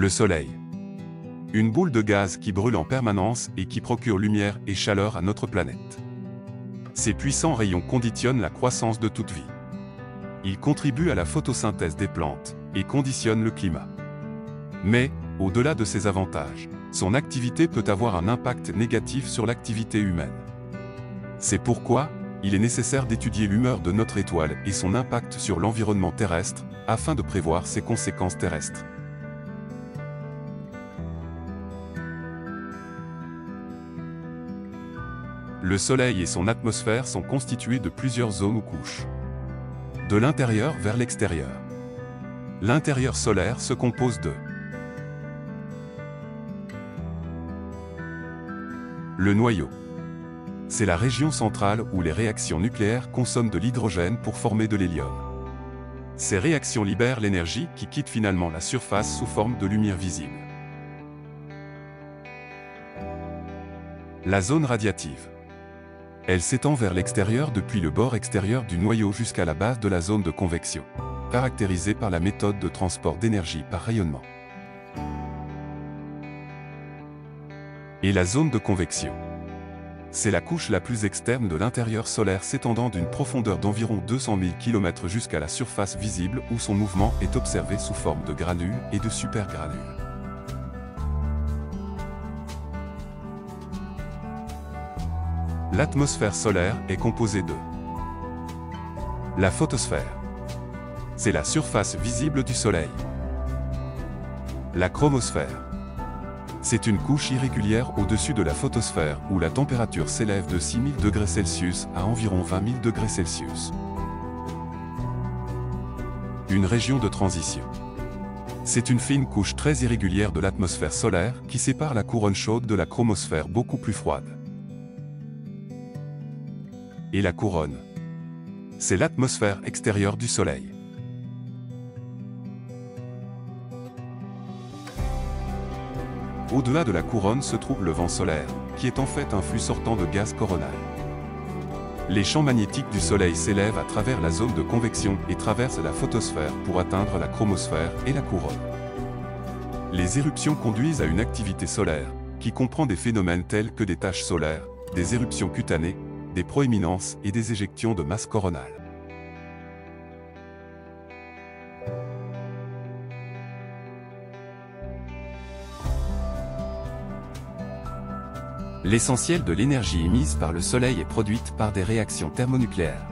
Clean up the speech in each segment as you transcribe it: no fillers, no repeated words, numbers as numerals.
Le Soleil. Une boule de gaz qui brûle en permanence et qui procure lumière et chaleur à notre planète. Ces puissants rayons conditionnent la croissance de toute vie. Ils contribuent à la photosynthèse des plantes et conditionnent le climat. Mais, au-delà de ces avantages, son activité peut avoir un impact négatif sur l'activité humaine. C'est pourquoi, il est nécessaire d'étudier l'humeur de notre étoile et son impact sur l'environnement terrestre, afin de prévoir ses conséquences terrestres. Le Soleil et son atmosphère sont constitués de plusieurs zones ou couches. De l'intérieur vers l'extérieur. L'intérieur solaire se compose de le noyau. C'est la région centrale où les réactions nucléaires consomment de l'hydrogène pour former de l'hélium. Ces réactions libèrent l'énergie qui quitte finalement la surface sous forme de lumière visible. La zone radiative. Elle s'étend vers l'extérieur depuis le bord extérieur du noyau jusqu'à la base de la zone de convection, caractérisée par la méthode de transport d'énergie par rayonnement. Et la zone de convection. C'est la couche la plus externe de l'intérieur solaire s'étendant d'une profondeur d'environ 200 000 km jusqu'à la surface visible où son mouvement est observé sous forme de granules et de supergranules. L'atmosphère solaire est composée de la photosphère. C'est la surface visible du Soleil. La chromosphère. C'est une couche irrégulière au-dessus de la photosphère où la température s'élève de 6000 degrés Celsius à environ 20 000 degrés Celsius. Une région de transition. C'est une fine couche très irrégulière de l'atmosphère solaire qui sépare la couronne chaude de la chromosphère beaucoup plus froide. Et la couronne. C'est l'atmosphère extérieure du Soleil. Au-delà de la couronne se trouve le vent solaire, qui est en fait un flux sortant de gaz coronal. Les champs magnétiques du Soleil s'élèvent à travers la zone de convection et traversent la photosphère pour atteindre la chromosphère et la couronne. Les éruptions conduisent à une activité solaire, qui comprend des phénomènes tels que des taches solaires, des éruptions cutanées, des proéminences et des éjections de masse coronale. L'essentiel de l'énergie émise par le Soleil est produite par des réactions thermonucléaires.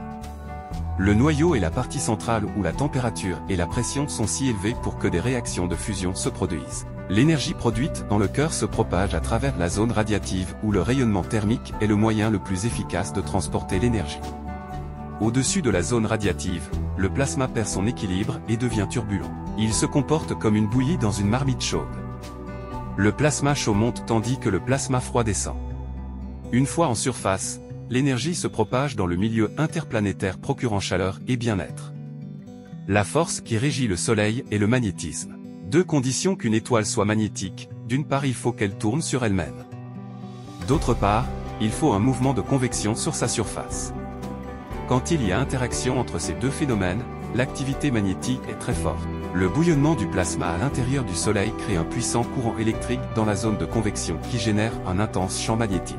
Le noyau est la partie centrale où la température et la pression sont si élevées pour que des réactions de fusion se produisent. L'énergie produite dans le cœur se propage à travers la zone radiative où le rayonnement thermique est le moyen le plus efficace de transporter l'énergie. Au-dessus de la zone radiative, le plasma perd son équilibre et devient turbulent. Il se comporte comme une bouillie dans une marmite chaude. Le plasma chaud monte tandis que le plasma froid descend. Une fois en surface, l'énergie se propage dans le milieu interplanétaire procurant chaleur et bien-être. La force qui régit le Soleil est le magnétisme. Deux conditions qu'une étoile soit magnétique, d'une part il faut qu'elle tourne sur elle-même. D'autre part, il faut un mouvement de convection sur sa surface. Quand il y a interaction entre ces deux phénomènes, l'activité magnétique est très forte. Le bouillonnement du plasma à l'intérieur du Soleil crée un puissant courant électrique dans la zone de convection qui génère un intense champ magnétique.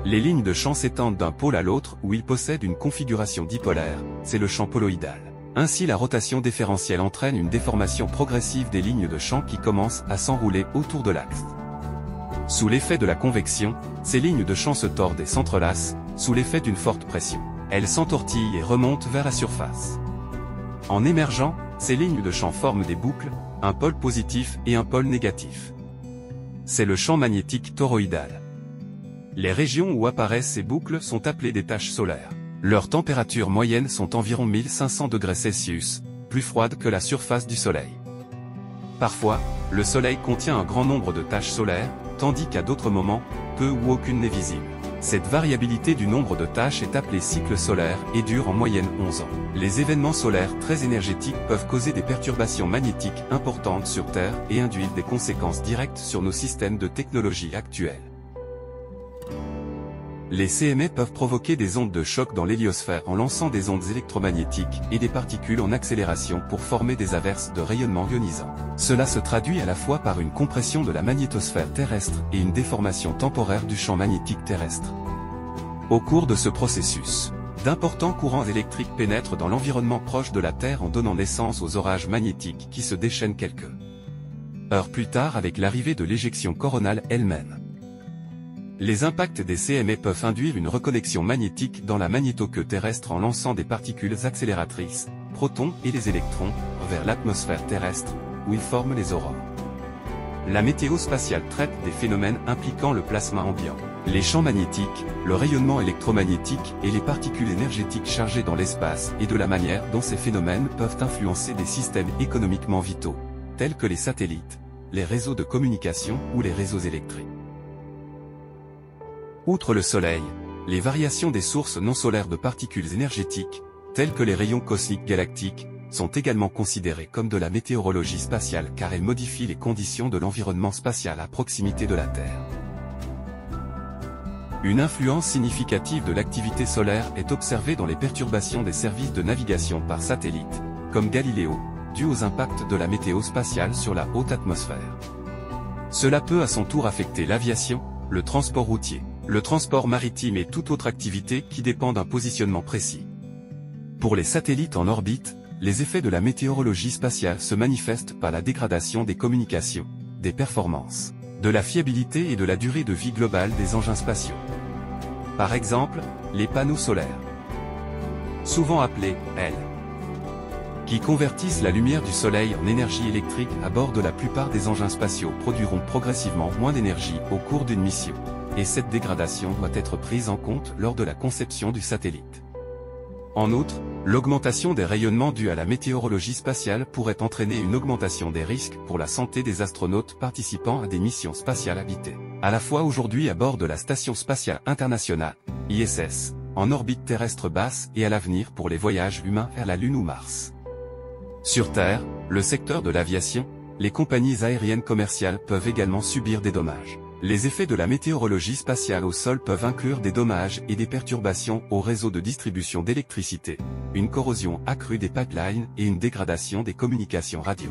Les lignes de champ s'étendent d'un pôle à l'autre où il possède une configuration dipolaire, c'est le champ poloïdal. Ainsi la rotation différentielle entraîne une déformation progressive des lignes de champ qui commencent à s'enrouler autour de l'axe. Sous l'effet de la convection, ces lignes de champ se tordent et s'entrelacent, sous l'effet d'une forte pression. Elles s'entortillent et remontent vers la surface. En émergeant, ces lignes de champ forment des boucles, un pôle positif et un pôle négatif. C'est le champ magnétique toroïdal. Les régions où apparaissent ces boucles sont appelées des taches solaires. Leurs températures moyennes sont environ 1500 degrés Celsius, plus froides que la surface du Soleil. Parfois, le Soleil contient un grand nombre de taches solaires, tandis qu'à d'autres moments, peu ou aucune n'est visible. Cette variabilité du nombre de taches est appelée cycle solaire et dure en moyenne 11 ans. Les événements solaires très énergétiques peuvent causer des perturbations magnétiques importantes sur Terre et induire des conséquences directes sur nos systèmes de technologie actuels. Les CME peuvent provoquer des ondes de choc dans l'héliosphère en lançant des ondes électromagnétiques et des particules en accélération pour former des averses de rayonnement ionisant. Cela se traduit à la fois par une compression de la magnétosphère terrestre et une déformation temporaire du champ magnétique terrestre. Au cours de ce processus, d'importants courants électriques pénètrent dans l'environnement proche de la Terre en donnant naissance aux orages magnétiques qui se déchaînent quelques heures plus tard avec l'arrivée de l'éjection coronale elle-même. Les impacts des CME peuvent induire une reconnexion magnétique dans la magnétoqueue terrestre en lançant des particules accélératrices, protons et les électrons, vers l'atmosphère terrestre, où ils forment les aurores. La météo spatiale traite des phénomènes impliquant le plasma ambiant, les champs magnétiques, le rayonnement électromagnétique et les particules énergétiques chargées dans l'espace et de la manière dont ces phénomènes peuvent influencer des systèmes économiquement vitaux, tels que les satellites, les réseaux de communication ou les réseaux électriques. Outre le Soleil, les variations des sources non solaires de particules énergétiques, telles que les rayons cosmiques galactiques, sont également considérées comme de la météorologie spatiale car elles modifient les conditions de l'environnement spatial à proximité de la Terre. Une influence significative de l'activité solaire est observée dans les perturbations des services de navigation par satellite, comme Galileo, dues aux impacts de la météo spatiale sur la haute atmosphère. Cela peut à son tour affecter l'aviation, le transport routier, le transport maritime et toute autre activité qui dépend d'un positionnement précis. Pour les satellites en orbite, les effets de la météorologie spatiale se manifestent par la dégradation des communications, des performances, de la fiabilité et de la durée de vie globale des engins spatiaux. Par exemple, les panneaux solaires, souvent appelés L, qui convertissent la lumière du soleil en énergie électrique à bord de la plupart des engins spatiaux produiront progressivement moins d'énergie au cours d'une mission. Et cette dégradation doit être prise en compte lors de la conception du satellite. En outre, l'augmentation des rayonnements dus à la météorologie spatiale pourrait entraîner une augmentation des risques pour la santé des astronautes participant à des missions spatiales habitées, à la fois aujourd'hui à bord de la Station spatiale internationale, ISS, en orbite terrestre basse et à l'avenir pour les voyages humains vers la Lune ou Mars. Sur Terre, le secteur de l'aviation, les compagnies aériennes commerciales peuvent également subir des dommages. Les effets de la météorologie spatiale au sol peuvent inclure des dommages et des perturbations au réseau de distribution d'électricité, une corrosion accrue des pipelines et une dégradation des communications radio.